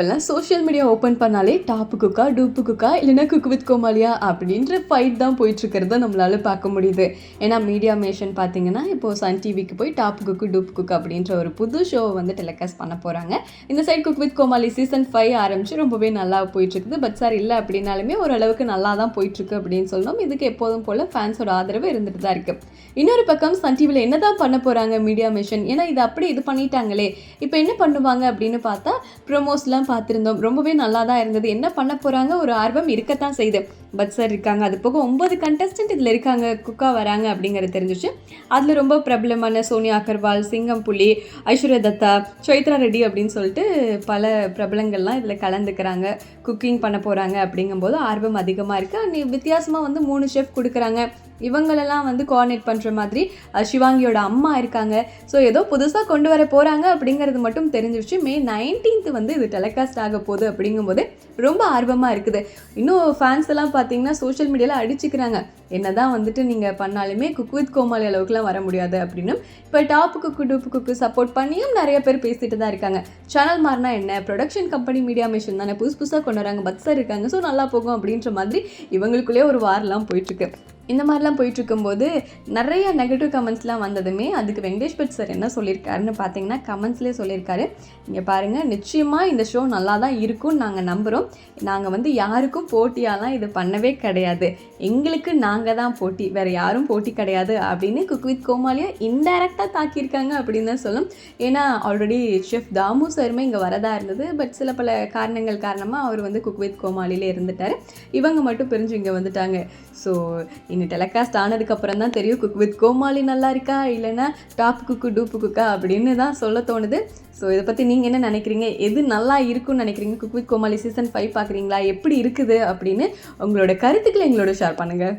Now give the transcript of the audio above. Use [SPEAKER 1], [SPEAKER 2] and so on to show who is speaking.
[SPEAKER 1] இப்போல்லாம் social media open பண்ணாலே top குக்கா டூப்பு குக்கா இல்லைன்னா குக் வித் கோமாளியா அப்படின்ற ஃபைட் தான் போயிட்டுருக்கிறத நம்மளால பார்க்க முடியுது. ஏன்னா மீடியா மேஷன் பார்த்தீங்கன்னா இப்போது சன் டிவிக்கு போய் டாப்பு குக்கு டூப்பு குக்கு அப்படின்ற ஒரு புது ஷோவை வந்து டெலிகாஸ்ட் பண்ண போகிறாங்க. இந்த side cook with Comali season 5 ஆரம்பிச்சு ரொம்பவே நல்லா போயிட்டுருக்குது. பட் சார் இல்லை அப்படின்னாலுமே ஓரளவுக்கு நல்லா தான் போயிட்டுருக்கு அப்படின்னு சொல்லணும். இதுக்கு எப்போதும் போல் ஃபேன்ஸோட ஆதரவு இருந்துட்டு தான் இருக்குது. இன்னொரு பக்கம் சன் டிவியில் என்ன தான் பண்ண போகிறாங்க மீடியா மேஷன், ஏன்னா இது அப்படி இது பண்ணிட்டாங்களே இப்போ என்ன பண்ணுவாங்க அப்படின்னு பார்த்தா ப்ரோமோஸ்லாம் பார்த்துருந்தோம். ரொம்பவே நல்லா தான் இருந்தது. என்ன பண்ண போகிறாங்க ஒரு ஆர்வம் இருக்கத்தான் செய்யுது. பட் சார் இருக்காங்க, அது போக 9 கண்டஸ்டன்ட் இதில் இருக்காங்க, குக்கா வராங்க அப்படிங்கிறது தெரிஞ்சிச்சு. அதில் ரொம்ப பிரபலமான சோனியா அகர்வால், சிங்கம் புலி, ஐஸ்வர்யா தத்தா, சைத்ரா ரெட்டி அப்படின்னு சொல்லிட்டு பல பிரபலங்கள்லாம் இதில் கலந்துக்கிறாங்க, குக்கிங் பண்ண போகிறாங்க. அப்படிங்கும்போது ஆர்வம் அதிகமாக இருக்குது. வித்தியாசமாக வந்து 3 ஷெஃப் கொடுக்குறாங்க. இவங்களெல்லாம் வந்து கோஆர்டினேட் பண்ணுற மாதிரி சிவாங்கியோட அம்மா இருக்காங்க. ஸோ ஏதோ புதுசாக கொண்டு வர போகிறாங்க அப்படிங்கிறது மட்டும் தெரிஞ்சிருச்சு. May 19th வந்து இது டெலிகாஸ்ட் ஆக போகுது. அப்படிங்கும்போது ரொம்ப ஆர்வமாக இருக்குது. இன்னும் ஃபேன்ஸ் எல்லாம் பார்த்தீங்கன்னா சோஷியல் மீடியாவில் அடிச்சுக்கிறாங்க, என்ன தான் வந்துட்டு நீங்கள் பண்ணாலுமே குக் வித் கோமாளி அளவுக்குலாம் வர முடியாது அப்படின்னு. இப்போ டாப்பு குக்கு டூப்பு குக்கு சப்போர்ட் பண்ணியும் நிறைய பேர் பேசிட்டு தான் இருக்காங்க. சேனல் மாறினா என்ன, ப்ரொடக்ஷன் கம்பெனி மீடியா மிஷன் தானே, புதுசாக கொண்டு வராங்க, பத்ஸாக இருக்காங்க, ஸோ நல்லா போகும் அப்படின்ற மாதிரி இவங்களுக்குள்ளே ஒரு வாரெலாம் போயிட்டுருக்கு. இந்த மாதிரிலாம் போயிட்டுருக்கும்போது நிறைய நெகட்டிவ் கமெண்ட்ஸ்லாம் வந்ததுமே அதுக்கு வெங்கடேஷ் பட் சார் என்ன சொல்லியிருக்காருன்னு பார்த்தீங்கன்னா கமெண்ட்ஸ்லேயே சொல்லியிருக்காரு, இங்கே பாருங்கள், நிச்சயமாக இந்த ஷோ நல்லா தான் இருக்கும்னு நாங்கள் நம்புகிறோம். நாங்கள் வந்து யாருக்கும் போட்டியாலாம் இது பண்ணவே கிடையாது, எங்களுக்கு நாங்கள் தான் போட்டி, வேறு யாரும் போட்டி கிடையாது அப்படின்னு குக் வித் கோமாளியை இன்டைரக்டாக தாக்கியிருக்காங்க அப்படின்னு தான் சொல்லும். ஏன்னா ஆல்ரெடி ஷெஃப் தாமு சாருமே இங்கே வரதா இருந்தது. பட் சில பல காரணங்கள் காரணமாக அவர் வந்து குக் வித் கோமாளியிலே இருந்துட்டார். இவங்க மட்டும் பிரிஞ்சு இங்கே வந்துட்டாங்க. ஸோ இனி டெலிகாஸ்ட் ஆனதுக்கப்புறம் தான் தெரியும் குக் வித் கோமாளி நல்லா இருக்கா இல்லைன்னா டாப் குக்கு டூப்பு குக்கா அப்படின்னு தான் சொல்ல தோணுது. ஸோ இதை பற்றி நீங்கள் என்ன நினைக்கிறீங்க, எது நல்லா இருக்குன்னு நினைக்கிறீங்க, குக் வித் கோமாளி சீசன் 5 பார்க்குறீங்களா, எப்படி இருக்குது அப்படின்னு உங்களோட கருத்துக்களை எங்களோட ஷேர் பண்ணுங்கள்.